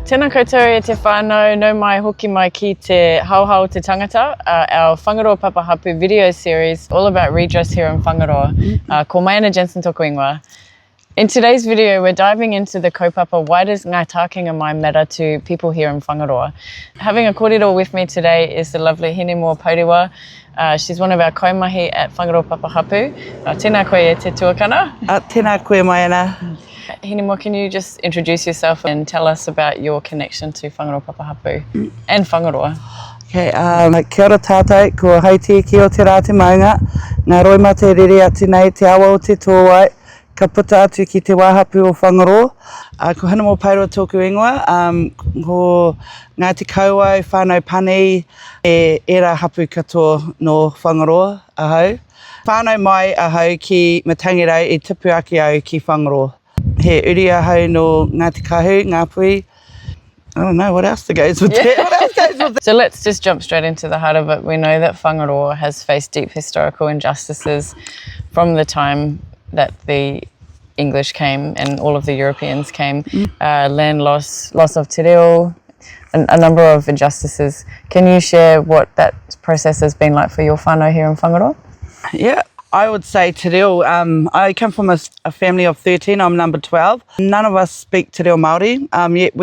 Tēnā koutou e te whānau, no mai hoki mai ki te Haohao Te Tangata, our Whangaroa Papa Hapū video series all about redress here in Whangaroa, ko mai ana Jensen tōku ingoa. In today's video, we're diving into the kaupapa, why does Ngā Takenga Mai matter to people here in Whangaroa? Having a kōrero with me today is the lovely Hinemoa Pourewa. She's one of our kaimahi at Whangaroa Papa Hapū. Tēnā koe e te tuakana. Tēnā koe mai ana. Hinemoa, can you just introduce yourself and tell us about your connection to Whangaroa Papa Hapū and Whangaroa? Okay, kia ora tātai, ko haiti ki o te rā te maunga. Ngā roima te rere atu nei te awa o te tōwai. Ka puta atu ki te wāhapu o Whangaroa. Ko Hinemoa Pourewa tōku ingoa. Ko Ngati Kawau, whānau pani, e era hapu katoa no Whangaroa ahau. Whānau mai ahau ki matangirau e tipu ake au ki Whangaroa. He uri ahau no Ngati Kawau, ngā pui. I don't know what else goes with that. What else goes with that? So let's just jump straight into the heart of it. We know that Whangaroa has faced deep historical injustices from the time that the English came and all of the Europeans came. Land loss of te reo, a number of injustices. Can you share what that process has been like for your whānau here in Whangaroa? Yeah, I would say te reo. I come from a family of 13. I'm number 12. None of us speak te reo Māori. Yet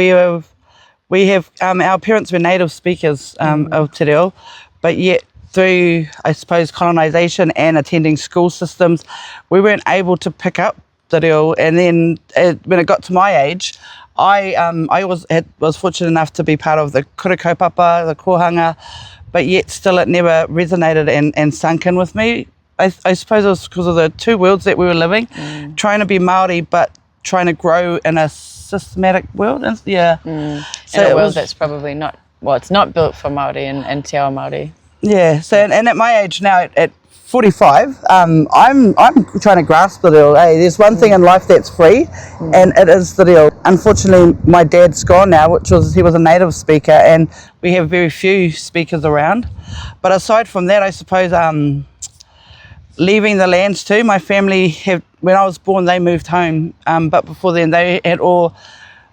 we have our parents were native speakers of te reo, but yet through, I suppose, colonisation and attending school systems, we weren't able to pick up te reo. And then when it got to my age, I was fortunate enough to be part of the kura kaupapa, the kohanga, but yet still it never resonated and sunk in with me. I suppose it was because of the two worlds that we were living, trying to be Māori but trying to grow in a systematic world. Yeah. So in a world that's probably not, well, it's not built for Māori and te ao Māori. Yeah, so and at my age now, at 45, I'm trying to grasp the reo. Hey, there's one thing in life that's free, and it is the reo. Unfortunately, my dad's gone now, he was a native speaker, and we have very few speakers around. But aside from that, I suppose leaving the lands too. My family when I was born, they moved home, but before then, they had all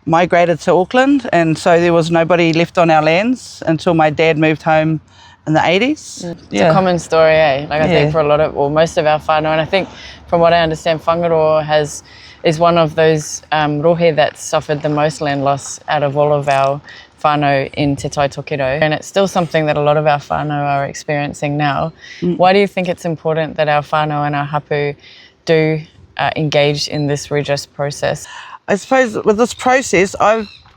migrated to Auckland, and so there was nobody left on our lands until my dad moved home in the 80s. It's a common story, eh? Like I think for a lot of, or most of our whānau, and I think from what I understand, Whangaroa is one of those rohe that suffered the most land loss out of all of our whānau in Te Tai Tokiro. And it's still something that a lot of our whānau are experiencing now. Why do you think it's important that our whānau and our hapu do engage in this redress process? I suppose with this process,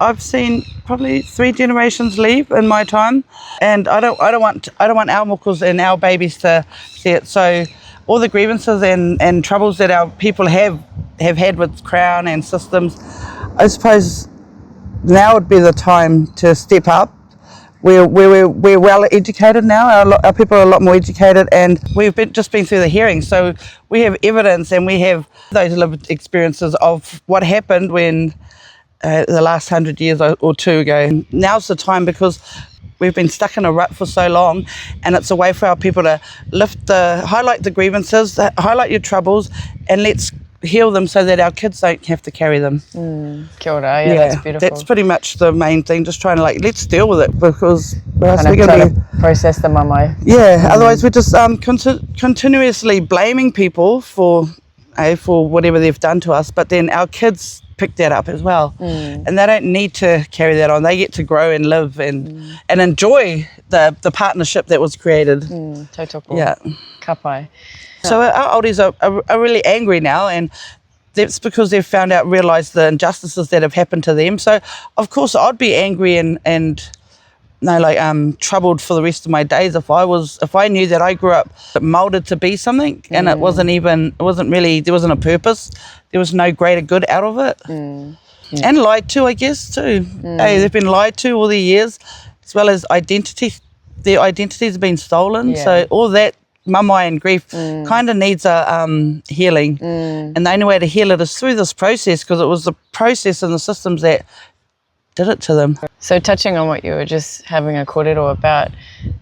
I've seen probably 3 generations leave in my time, and I don't want our mokos and our babies to see it. So all the grievances and troubles that our people have had with Crown and systems, I suppose now would be the time to step up. We're well educated now. Our people are a lot more educated, and we've just been through the hearings, so we have evidence and we have those lived experiences of what happened when the last 100 years or two ago. Now's the time because we've been stuck in a rut for so long, and it's a way for our people to highlight the grievances, highlight your troubles, and let's heal them so that our kids don't have to carry them. Kia ora, yeah, that's beautiful. That's pretty much the main thing, just trying to let's deal with it, because we're going to process the mamae. Yeah, otherwise we're just continuously blaming people for whatever they've done to us, but then our kids pick that up as well, and they don't need to carry that on. They get to grow and live and enjoy the partnership that was created. Tautoko. Yeah. Ka pai. So our oldies are really angry now, and that's because they've realised the injustices that have happened to them. So of course I'd be angry and troubled for the rest of my days if I knew that I grew up moulded to be something, and there wasn't a purpose. There was no greater good out of it. And lied to, I guess, too. Hey, they've been lied to all the years, as well as identity. Their identities have been stolen. So all that mamae and grief kind of needs a healing. And the only way to heal it is through this process, because it was the process and the systems that did it to them. So touching on what you were just having a kōrero about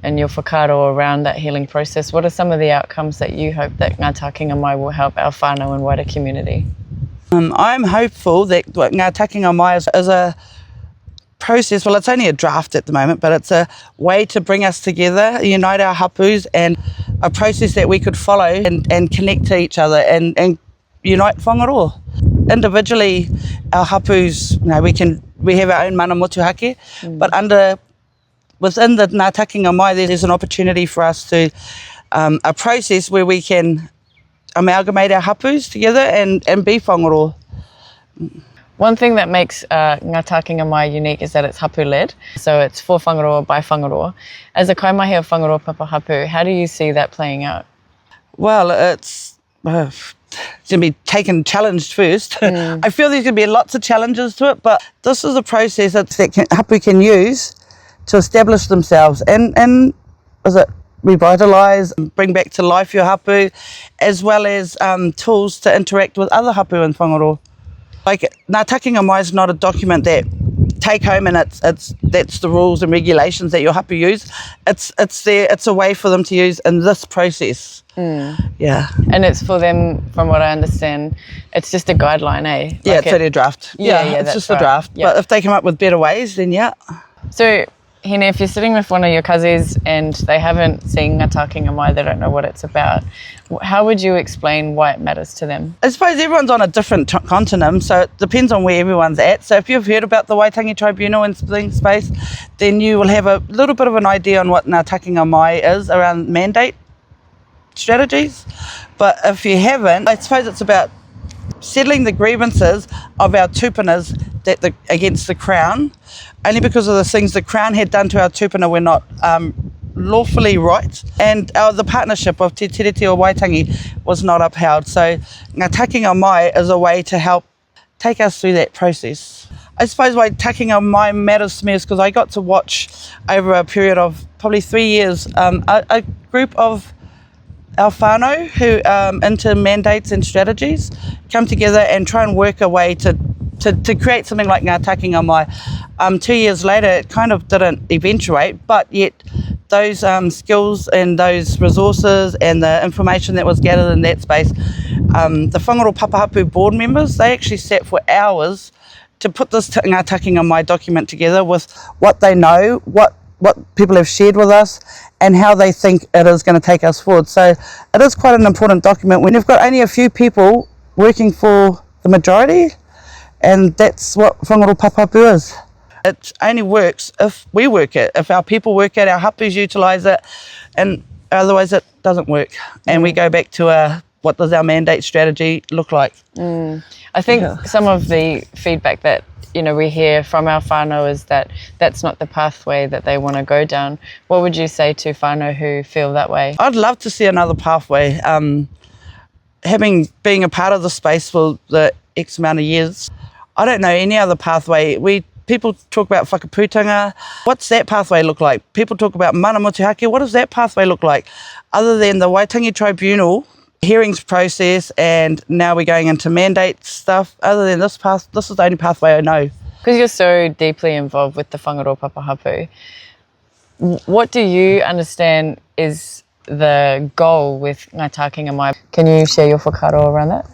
and your whakaro around that healing process, what are some of the outcomes that you hope that Ngā Takenga Mai will help our whānau and wider community? I'm hopeful that Ngā Takenga Mai is a process, well, it's only a draft at the moment, but it's a way to bring us together, unite our hapus, and a process that we could follow and connect to each other and unite whangaroa. Individually, our hapus, we have our own mana motuhake, but within the Ngā Takenga Mai, there's an opportunity for us to, a process where we can amalgamate our hapus together and be whangaroa. One thing that makes Ngā Takenga Mai unique is that it's hapu-led, so it's for whangaroa by whangaroa. As a kaimahi of Whangaroa Papa Hapū, how do you see that playing out? Well, it's going to be challenged first. I feel there's going to be lots of challenges to it, but this is a process that hapu can use to establish themselves and revitalise and bring back to life your hapu, as well as tools to interact with other hapu in whangaroa. Like, Ngā Takenga Mai is not a document that take home and that's the rules and regulations that your hapu use. It's a way for them to use in this process. Yeah. And it's for them, from what I understand, it's just a guideline, eh? Yeah, it's only a draft. Yeah, it's just right. a draft. Yeah. But if they come up with better ways, then yeah. So, Hine, if you're sitting with one of your cousins and they haven't seen Ngā Takenga Mai, they don't know what it's about, how would you explain why it matters to them? I suppose everyone's on a different continent, so it depends on where everyone's at. So if you've heard about the Waitangi Tribunal and space, then you will have a little bit of an idea on what Ngā Takenga Mai is around mandate strategies. But if you haven't, I suppose it's about settling the grievances of our tupunas against the Crown, only because of the things the Crown had done to our tupuna were not lawfully right, and the partnership of Te Tiriti o Waitangi was not upheld. So Ngā Takenga Mai is a way to help take us through that process. I suppose why Takenga Mai matters to me is because I got to watch over a period of probably 3 years a group of our whānau who into mandates and strategies come together and try and work a way to create something like Ngā Takenga Mai. 2 years later, it kind of didn't eventuate, but yet those skills and those resources and the information that was gathered in that space, the Whangaroa Papa Hapū board members, they actually sat for hours to put this Ngā Takenga Mai document together with what they know, what people have shared with us, and how they think it is going to take us forward. So it is quite an important document when you've got only a few people working for the majority, and that's what Whangaroa Papa Hapū is. It only works if we work it, if our people work it, our hapus utilise it, and otherwise it doesn't work. And we go back to what does our mandate strategy look like? I think some of the feedback that we hear from our whānau is that that's not the pathway that they want to go down. What would you say to whānau who feel that way? I'd love to see another pathway. Being a part of the space for the X amount of years, I don't know any other pathway. People talk about whakaputanga. What's that pathway look like? People talk about mana motuhake. What does that pathway look like? Other than the Waitangi Tribunal hearings process, and now we're going into mandate stuff. Other than this is the only pathway I know. Because you're so deeply involved with the Whangaroa Papa Hapū, what do you understand is the goal with Ngā Takenga Mai? Can you share your whakaro around that?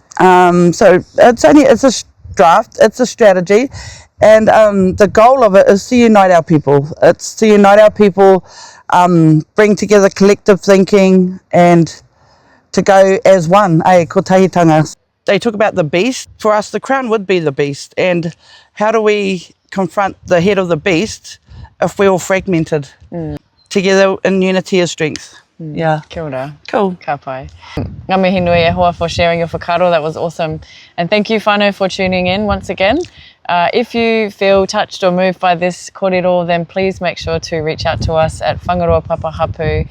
So it's a draft, it's a strategy, and the goal of it is to unite our people. It's to unite our people, bring together collective thinking, and to go as one, ko tahitanga. They talk about the beast. For us, the Crown would be the beast. And how do we confront the head of the beast if we're all fragmented? Together in unity is strength. Yeah. Kia ora. Cool. Ka pai. Ngā mihi nui e hoa for sharing your whakaro. That was awesome. And thank you, whānau, for tuning in once again. If you feel touched or moved by this kōrero, then please make sure to reach out to us at Whangaroa Papa Hapū.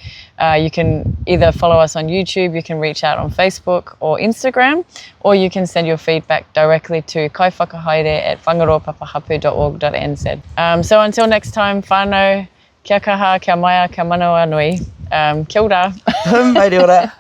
You can either follow us on YouTube, you can reach out on Facebook or Instagram, or you can send your feedback directly to kaiwhakahaere@whangaroapapahapū.org.nz. So until next time, whānau, kia kaha, kia maia, kia manawa nui. Kia ora. Mai ora.